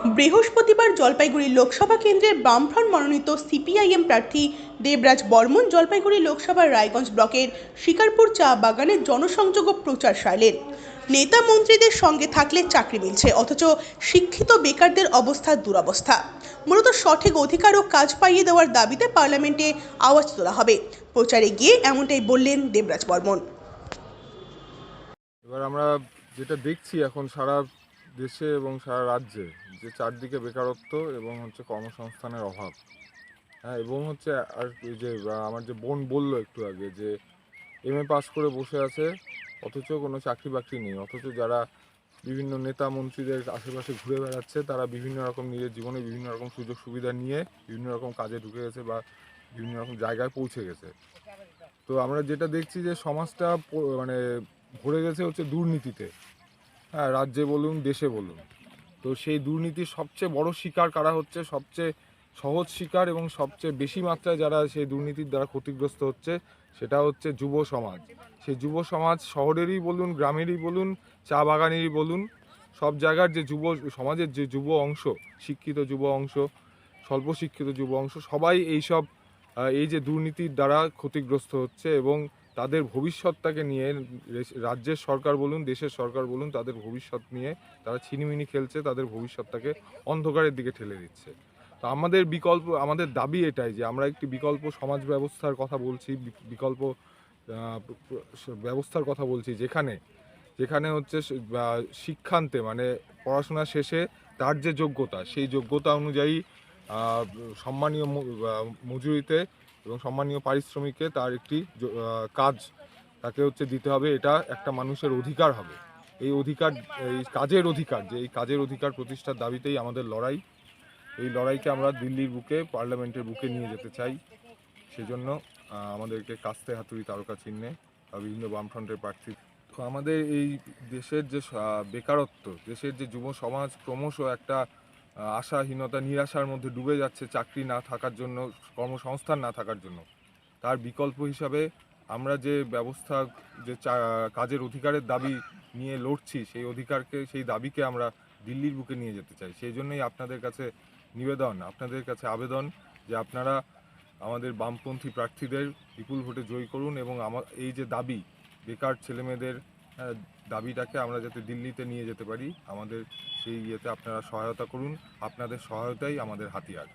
বৃহস্পতিবার জলপাইগুড়ি লোকসভা কেন্দ্রের বামফ্রন্ট মনোনীত সিপিআইএম প্রার্থী দেবরাজ বর্মন জলপাইগুড়ি লোকসভার রায়গঞ্জ ব্লকের শিকারপুর চা বাগানে জনসংযোগ ও প্রচার সারলেন। নেতা মন্ত্রীদের সঙ্গে থাকলে চাকরি মিলছে, অথচ শিক্ষিত বেকারদের অবস্থা দুরবস্থা। মূলত সঠিক অধিকার ও কাজ পাইয়ে দেওয়ার দাবিতে পার্লামেন্টে আওয়াজ তোলা হবে। প্রচারে গিয়ে এমনটাই বললেন দেবরাজ বর্মন। এবার আমরা যেটা দেখছি এখন সারা দেশে এবং সারা রাজ্যে যে চারদিকে বেকারত্ব এবং কর্মসংস্থানের অভাব। হ্যাঁ, এবং আর এই যে আমার যে বোন বললো একটু আগে যে এমএ পাস করে বসে আছে, অথচ কোনো চাকরি বাকরি নেই, অথচ যারা বিভিন্ন নেতা মন্ত্রীদের আশেপাশে ঘুরে বেড়াচ্ছে তারা বিভিন্ন রকম নিজের জীবনে বিভিন্ন রকম সুযোগ সুবিধা নিয়ে বিভিন্ন রকম কাজে ঢুকে গেছে বা বিভিন্ন রকম জায়গায় পৌঁছে গেছে। তো আমরা যেটা দেখছি যে সমাজটা মানে ভরে গেছে দুর্নীতিতে। হ্যাঁ, রাজ্যে বলুন দেশে বলুন। তো সেই দুর্নীতির সবচেয়ে বড় শিকার কারা হচ্ছে, সবচেয়ে সহজ শিকার এবং সবচেয়ে বেশি মাত্রায় যারা সেই দুর্নীতির দ্বারা ক্ষতিগ্রস্ত হচ্ছে সেটা হচ্ছে যুব সমাজ। সেই যুব সমাজ শহরেরই বলুন, গ্রামেরই বলুন, চা বাগানেরই বলুন, সব জায়গার যে যুব সমাজের যে যুব অংশ, শিক্ষিত যুব অংশ, স্বল্প শিক্ষিত যুব অংশ, সবাই এই যে দুর্নীতির দ্বারা ক্ষতিগ্রস্ত হচ্ছে এবং তাদের ভবিষ্যৎটাকে নিয়ে রাজ্যের সরকার বলুন, দেশের সরকার বলুন, তাদের ভবিষ্যৎ নিয়ে তারা ছিনিমিনি খেলছে, তাদের ভবিষ্যৎটাকে অন্ধকারের দিকে ঠেলে দিচ্ছে। তো আমাদের দাবি এটাই যে আমরা একটি বিকল্প সমাজ ব্যবস্থার কথা বলছি, বিকল্প ব্যবস্থার কথা বলছি, যেখানে যেখানে শিক্ষান্তে মানে পড়াশোনা শেষে তার যে যোগ্যতা, সেই যোগ্যতা অনুযায়ী সম্মানীয় মজুরিতে এবং সম্মানীয় পারিশ্রমিকে তার একটি কাজ তাকে দিতে হবে। এটা একটা মানুষের অধিকার হবে। এই অধিকার, এই কাজের অধিকার প্রতিষ্ঠার দাবিতেই আমাদের লড়াই। এই লড়াইকে আমরা দিল্লির বুকে, পার্লামেন্টের বুকে নিয়ে যেতে চাই। সেজন্য আমাদেরকে কাস্তে হাতুড়ি তারকা চিহ্নে বিভিন্ন বামফ্রন্টের প্রার্থী। তো আমাদের এই দেশের যে বেকারত্ব, দেশের যে যুব সমাজ ক্রমশ একটা আশাহীনতা, নিরাশার মধ্যে ডুবে যাচ্ছে চাকরি না থাকার জন্য, কর্মসংস্থান না থাকার জন্য, তার বিকল্প হিসাবে আমরা যে ব্যবস্থা, যে কাজের অধিকারের দাবি নিয়ে লড়ছি, সেই দাবিকে আমরা দিল্লির বুকে নিয়ে যেতে চাই। সেই জন্যই আপনাদের কাছে নিবেদন, আপনাদের কাছে আবেদন যে আপনারা আমাদের বামপন্থী প্রার্থীদের বিপুল ভোটে জয়ী করুন এবং এই যে দাবি, বেকার ছেলেমেয়েদের দাবিটাকে আমরা যাতে দিল্লিতে নিয়ে যেতে পারি, আমাদের সেই আপনারা সহায়তা করুন। আপনাদের সহায়তাই আমাদের হাতিয়ার।